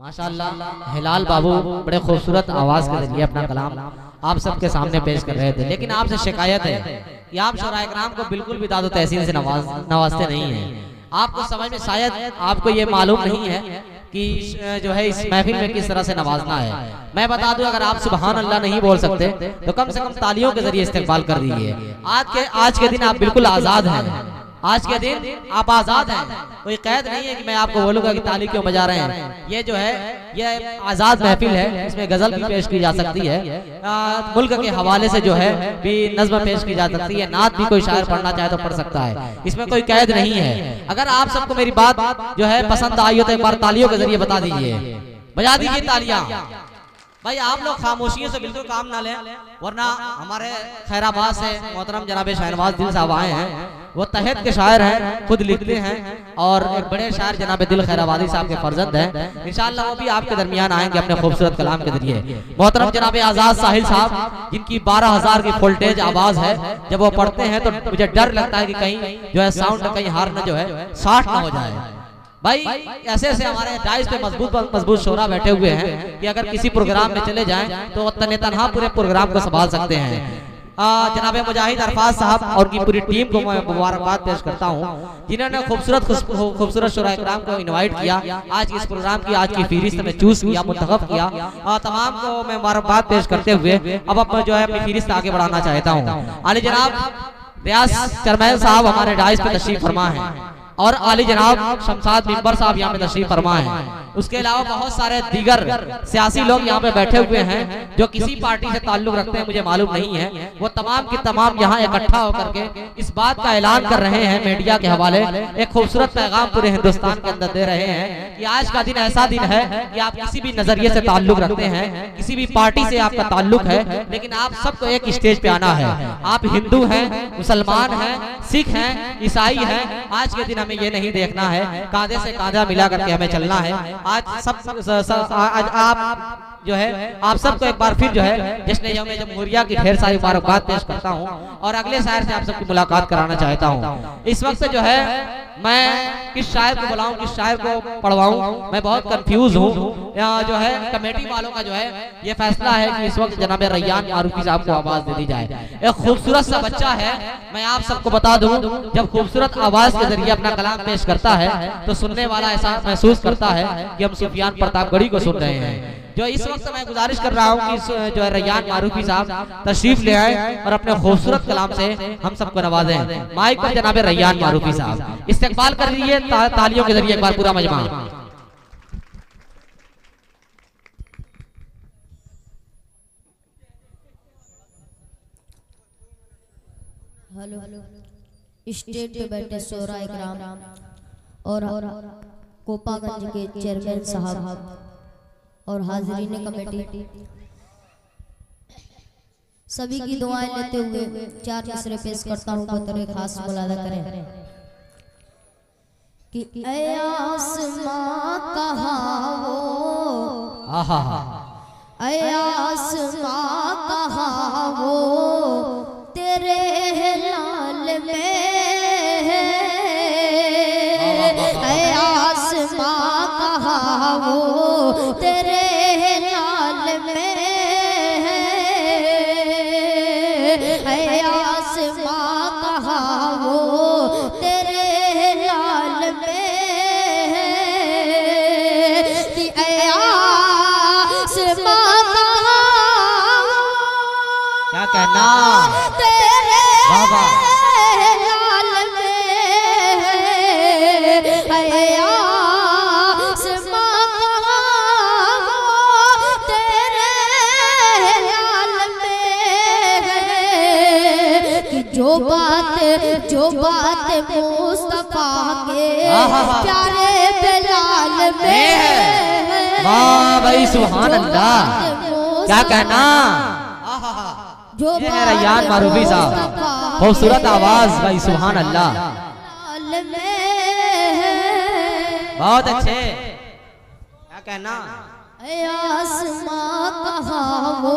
माशाअल्लाह हिलाल बाबू बड़े खूबसूरत आवाज के जरिए अपना कलाम आप सबके सामने पेश कर रहे थे। लेकिन आपसे शिकायत है कि आप शोराए किराम को बिल्कुल भी दादो तहसीन से नवाजते नहीं हैं। आपको समझ में शायद आपको ये मालूम नहीं है कि जो है इस महफिल में किस तरह से नवाजना है। मैं बता दूं, अगर आप सुभान अल्लाह नहीं बोल सकते तो कम से कम तालियों के जरिए इस्तेमाल कर दीजिए। आज के दिन आप बिल्कुल आजाद हैं। आज के दिन आप आजाद हैं, कोई कैद नहीं है कि मैं आपको बोलूंगा कि ताली क्यों बजा रहे हैं। ये जो है ये आजाद महफिल है, इसमें गजल भी पेश की जा सकती है, मुल्क के हवाले से जो है भी नज्म पेश की जा सकती है, नात भी कोई शायर पढ़ना चाहे तो पढ़ सकता है, इसमें कोई कैद नहीं है। अगर आप सबको मेरी बात जो है पसंद आई हो तो एक बार तालियों के जरिए बता दीजिए, बजा दीजिए तालियां। भाई आप लोग खामोशियों से बिल्कुल काम ना लें, वरना हमारे खैराबाद से मोहतरम जनाब शहनवाज दिल साहब आए हैं। वो तहत के शायर हैं, खुद लिखते हैं और एक बड़े शायर जनाब दिल खैराबादी साहब के फर्जंद हैं। इंशाअल्लाह वो भी आपके दरमियान आएंगे अपने खूबसूरत कलाम के जरिए। मोहतरम जनाब आजाद साहिल साहब, जिनकी 12,000 की वोल्टेज आवाज है, जब वो पढ़ते हैं तो मुझे डर लगता है कि कहीं जो है साउंड कहीं हार जो है 60 ना हो जाए। भाई ऐसे ऐसे हमारे डाइस पे मजबूत शोरा बैठे हुए हैं कि अगर किसी प्रोग्राम में चले जाएं तो तने तनहा पूरे प्रोग्राम को संभाल सकते हैं। जनाब मुजाहिद अरफाज साहब और उनकी पूरी टीम को मैं मुबारकबाद पेश करता हूं, जिन्होंने खूबसूरत शोरा इकराम को इनवाइट किया, आज इस प्रोग्राम की आज की फहरिस्त में चूज किया, मुंतखब किया। तमाम को मैं मुबारकबाद पेश करते हुए अब जो है अपनी फहरिस्त आगे बढ़ाना चाहता हूँ। आली जनाब रियाज चरमैन साहब हमारे डाइस पे तशरीफ फरमा है और आली जनाब शमशाद मिंबर साहब यहाँ पे तशरीफ फरमा है। उसके अलावा बहुत सारे दीगर सियासी लोग यहाँ पे बैठे हुए हैं जो किसी पार्टी से ताल्लुक रखते हैं, मुझे मालूम नहीं है। वो तमाम की तमाम यहाँ इकट्ठा होकर के इस बात का ऐलान कर रहे हैं, मीडिया के हवाले एक खूबसूरत पैगाम पूरे हिंदुस्तान के अंदर दे रहे हैं कि आज का दिन ऐसा दिन है कि आप किसी भी नजरिए से ताल्लुक रखते हैं, किसी भी पार्टी से आपका ताल्लुक है, लेकिन आप सबको एक स्टेज पे आना है। आप हिंदू हैं, मुसलमान हैं, सिख हैं, ईसाई हैं, आज के दिन हमें ये नहीं देखना है, कांधे से कांधा मिला करके हमें चलना है। आज आज आप जो है आप सबको एक बार फिर जो है जश्न यौम जमहूरिया की ढेर सारी मुबारकबाद पेश करता हूं और अगले शायर से आप सबकी मुलाकात कराना चाहता हूं। इस वक्त जो है मैं किस शायर को बुलाऊं, किस शायर को पढ़वाऊं, मैं बहुत कंफ्यूज हूं। जो है कमेटी वालों का जो है ये फैसला है कि इस वक्त जनाब रैयान मारूफी साहब को आवाज दे दी जाए। एक खूबसूरत सा बच्चा है, मैं आप सबको बता दूं, जब खूबसूरत आवाज के जरिए अपना कलाम पेश करता है तो सुनने वाला ऐसा महसूस करता है कि हम सुफियान प्रतापगढ़ी को सुन रहे हैं। जो इस वक्त मैं गुजारिश कर रहा हूँ कि जो है रैयान मारूफी साहब तशरीफ ले आए और अपने खूबसूरत कलाम से हम सबको नवाजें। माइक पर जनाब रैयान मारूफी साहब इस्तेकबाल कर लीजिए तालियों के जरिए एक बार पूरा मजमा। हेलो स्टेज पे बैठे शोरा इकराम और कोपागंज के चेयरमैन साहब और हाजरीन कमेटी, सभी की दुआएं लेते हुए 4 मिसरे पेश करता हूँ। बतौर खास मुलादा करें कि ऐ आसमां कहाँ वो, ऐ आसमां कहाँ वो तेरे लाल में, ऐ आसमां कहाँ वो तेरे लाल में, ऐ आसमां कहाँ वो तेरे लाल में, कि ऐ आसमां कहाँ क्या कहना तेरे बाबा लाल में, ऐ आसमां कहाँ तेरे लाल में, कि जो बात मुस्तफा के प्यारे बिलाल में। वाह भाई सुभान अल्लाह, क्या कहना। ये है रैयान मारूफी साहब, खूबसूरत आवाज भाई सुभान अल्लाह, बहुत अच्छे। क्या कहना। आसमां कहाँ वो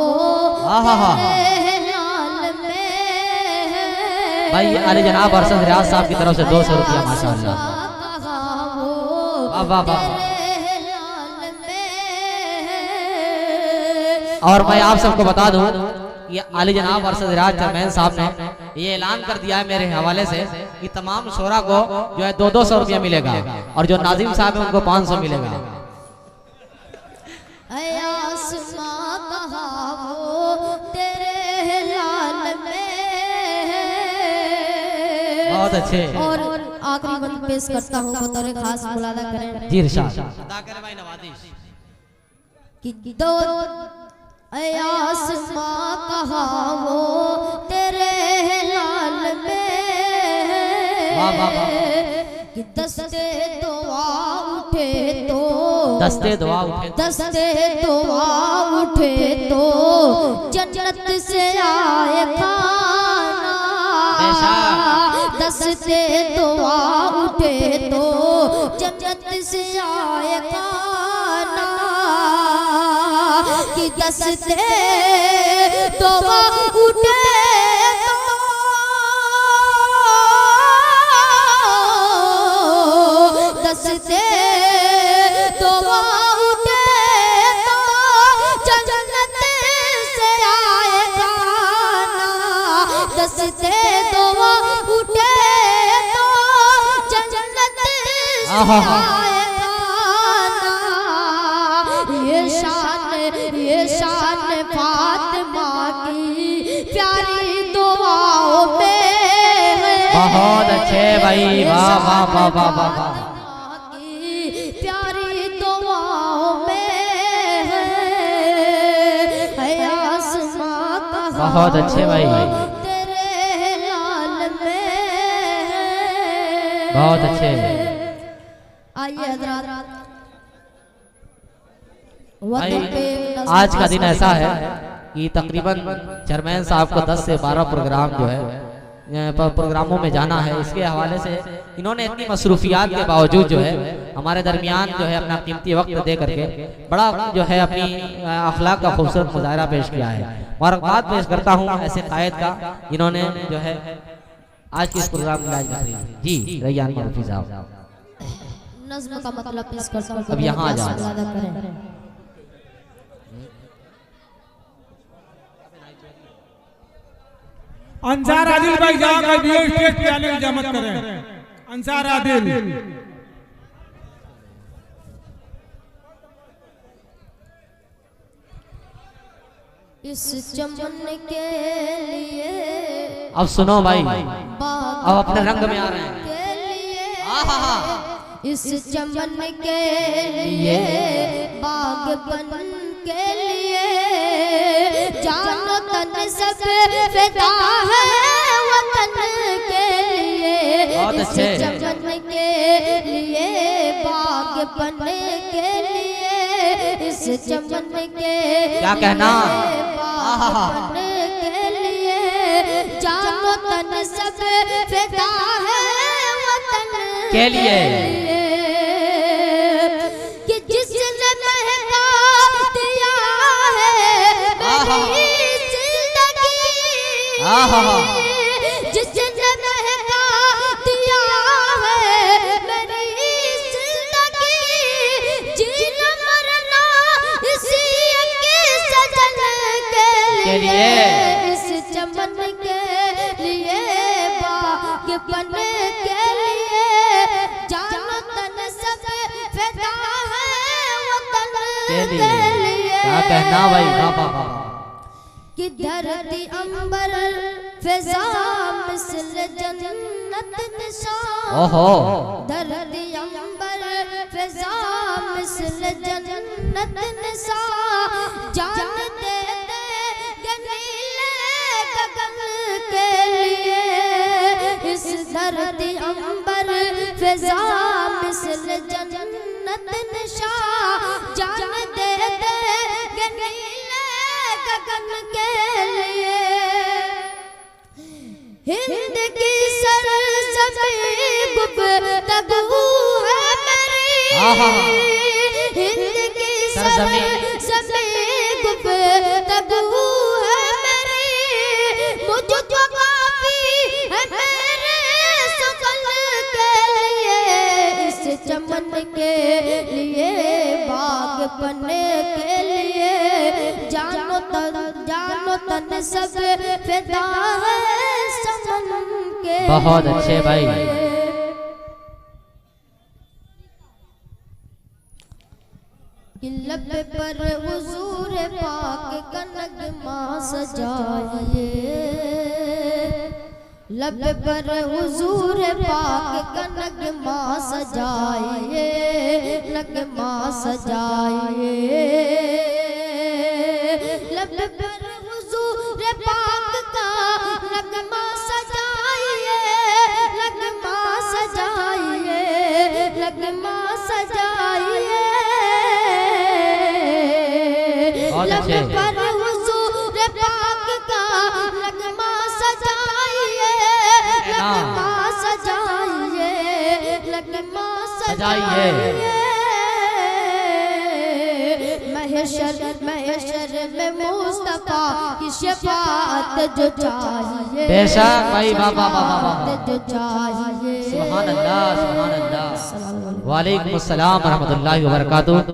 भाई आले जनाब अरशद रियाज साहब की तरफ से 200 रुपया माशाअल्लाह। वाह वाह वाह। और मैं आप सबको बता दूं कि आली जनाब अरशद रियाज चेयरमैन साहब ने ये ऐलान कर दिया है मेरे हवाले से कि तमाम शोरा को जो है 200 रुपया मिलेगा और जो नाजिम साहब है उनको 500 मिलेगा। आसमां कहा वो तेरे लाल में। बहुत अच्छे। और आखिरी बंद पेश करता हूँ बतौर खास मुलादा करें जी इरशाद अदा करें भाई नवाजिश कि दो आसमां कहा वो तेरे लाल में। वाह वाह वाह। कि दस्ते दुआ उठे तो दस्ते दुआ उठे दस्ते दुआ उठे तो जन्नत से आए खाना। दस्ते दुआ उठे तो जन्नत से आए खाना। कि दस्ते दुआ उठे दस्ते दुआ उठे तो जन्नत से आए खाना। दस्ते दुआ उठे तो जन्नत से आए खाना। ये शान फातिमा की प्यारी दुआओं में है। बहुत अच्छे भाई वाह वाह वाह वाह वाह। प्यारी दुआओं में है आसमां कहा बहुत अच्छे भाई तेरे लाल में। बहुत अच्छे। आइए हजरात भाई आज का दिन ऐसा है कि तकरीबन चेयरमैन साहब को 10 से 12 प्रोग्राम जो है प्रोग्रामों में जाना है। इसके हवाले से इन्होंने इतनी मसरूफियात के बावजूद जो है हमारे दरमियान जो है अपना कीमती वक्त दे करके बड़ा जो है अपनी अखलाक का खूबसूरत मुजाहरा पेश किया है। मुबारकबाद पेश करता हूँ ऐसे कायद का जिन्होंने जो है आज के इस प्रोग्राम में आज कर रही है। जी रैयान मारूफी साहब नज़्म का मतलब पेश करता हूं। अब यहाँ आ जाओ। अंसार आदिल भाई जहाँ का भी स्टेज पे आने की जहमत करें। अंसार आदिल इस चमन के लिए अब सुनो भाई अब अपने रंग में आ रहे हैं। इस चमन के लिए बागबन के लिए जानो तन सब फिदा है वतन के लिए। इस चमन के लिए बागबन के लिए इस चमन के क्या कहना बागबन के लिए जानो तन सब फिदा है वतन के लिए। कि जिसने महका दिया है मेरी जिंदगी। जिसने महका दिया है मेरी जिंदगी। जीना मरना इसी के सजन के लिए। इस चमन के लिए बागबन के लिए जानो तन सब फिदा है वतन के लिए। क्या कहना भाई वाह वाह वाह। कि धरती अंबर फिजा मिस्ल जन्नत निशान। ओहो धरती अंबर फिजा मिस्ल जन्नत निशान। जान दे दे नीले गगन के लिए। इस धरती अंबर फिजा मिस्ल जन्नत निशान। जान दे दे नीले गगन के लिए। हिंद की सरज़मीं गुफ्तगू है मेरी। हिंद की सरज़मीं गुफ्तगू है मेरी। मुझको काफी है मेरे सुगल के लिए। इस चमन के लिए बागबन के लिए जानो सब फिदा है समन के। बहुत अच्छे भाई। लब पर हुजूर पाक का नगमा सजाइए, लब पर हुजूर पाक का नगमा सजाइए, नगमा सजाइए। लब पर हुजूर पाक का नगमा सजाइए, नगमा सजाइए, नगमा सजाइए। लब पर हुजूर पाक का नगमा सजाइए, नगमा सजाइए, नगमा सजाइए। महशर महशर में मुस्तफा की शफाअत जो चाहिए, बेशक भाई, बाबा बाबा जो चाहिए। सुभान अल्लाह, सुभान अल्लाह। वालेकुम अस्सलाम व रहमतुल्लाहि व बरकातुहू।